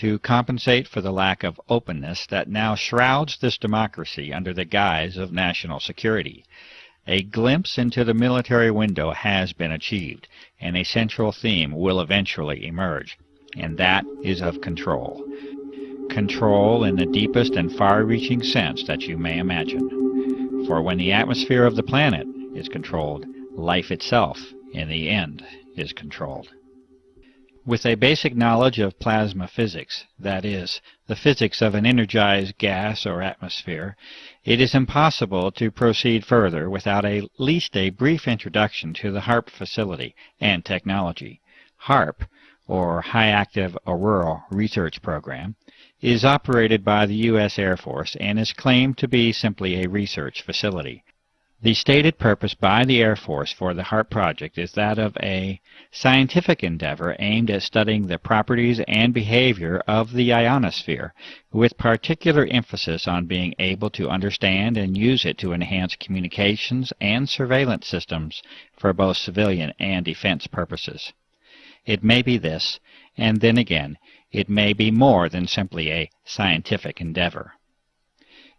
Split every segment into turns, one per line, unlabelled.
to compensate for the lack of openness that now shrouds this democracy under the guise of national security. A glimpse into the military window has been achieved, and a central theme will eventually emerge, and that is of control. Control in the deepest and far-reaching sense that you may imagine. For when the atmosphere of the planet is controlled, life itself, in the end, is controlled. With a basic knowledge of plasma physics, that is, the physics of an energized gas or atmosphere, it is impossible to proceed further without at least a brief introduction to the HAARP facility and technology. HAARP, or High Active Auroral Research Program, is operated by the U.S. Air Force and is claimed to be simply a research facility. The stated purpose by the Air Force for the HAARP project is that of a scientific endeavor aimed at studying the properties and behavior of the ionosphere, with particular emphasis on being able to understand and use it to enhance communications and surveillance systems for both civilian and defense purposes. It may be this, and then again, it may be more than simply a scientific endeavor.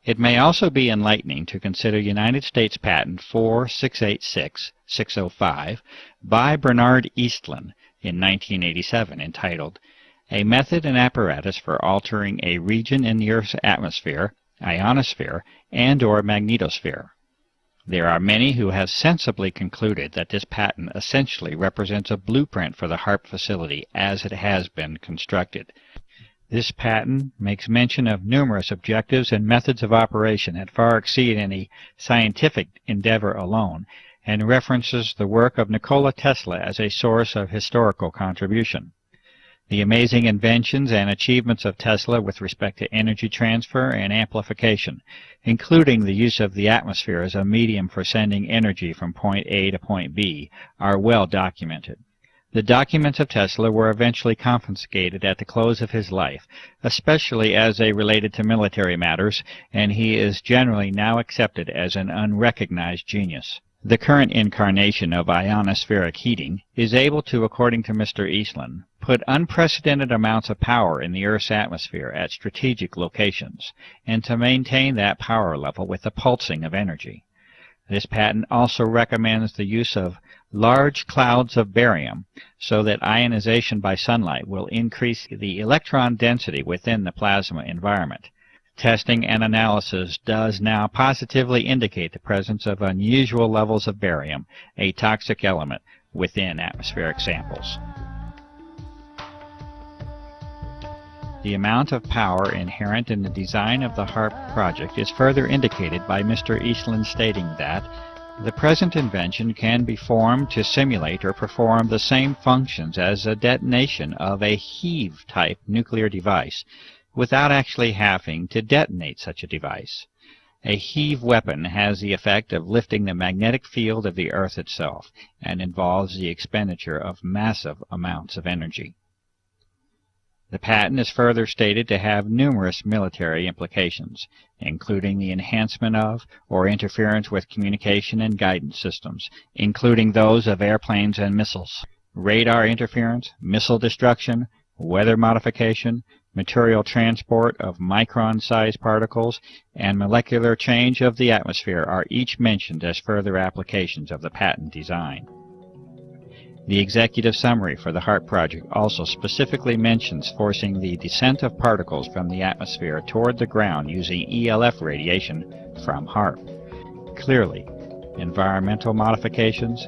It may also be enlightening to consider United States Patent 4686605 by Bernard Eastlund in 1987 entitled, "A Method and Apparatus for Altering a Region in the Earth's Atmosphere, Ionosphere, and/or Magnetosphere." There are many who have sensibly concluded that this patent essentially represents a blueprint for the HAARP facility as it has been constructed. This patent makes mention of numerous objectives and methods of operation that far exceed any scientific endeavor alone, and references the work of Nikola Tesla as a source of historical contribution. The amazing inventions and achievements of Tesla with respect to energy transfer and amplification, including the use of the atmosphere as a medium for sending energy from point A to point B, are well documented. The documents of Tesla were eventually confiscated at the close of his life, especially as they related to military matters, and he is generally now accepted as an unrecognized genius. The current incarnation of ionospheric heating is able to, according to Mr. Eastlund, put unprecedented amounts of power in the Earth's atmosphere at strategic locations, and to maintain that power level with the pulsing of energy. This patent also recommends the use of large clouds of barium so that ionization by sunlight will increase the electron density within the plasma environment. Testing and analysis does now positively indicate the presence of unusual levels of barium, a toxic element, within atmospheric samples. The amount of power inherent in the design of the HAARP project is further indicated by Mr. Eastlund stating that the present invention can be formed to simulate or perform the same functions as a detonation of a heave-type nuclear device without actually having to detonate such a device. A heave weapon has the effect of lifting the magnetic field of the Earth itself and involves the expenditure of massive amounts of energy. The patent is further stated to have numerous military implications, including the enhancement of or interference with communication and guidance systems, including those of airplanes and missiles, radar interference, missile destruction, weather modification, material transport of micron-sized particles, and molecular change of the atmosphere are each mentioned as further applications of the patent design. The executive summary for the HAARP project also specifically mentions forcing the descent of particles from the atmosphere toward the ground using ELF radiation from HAARP. Clearly, environmental modifications,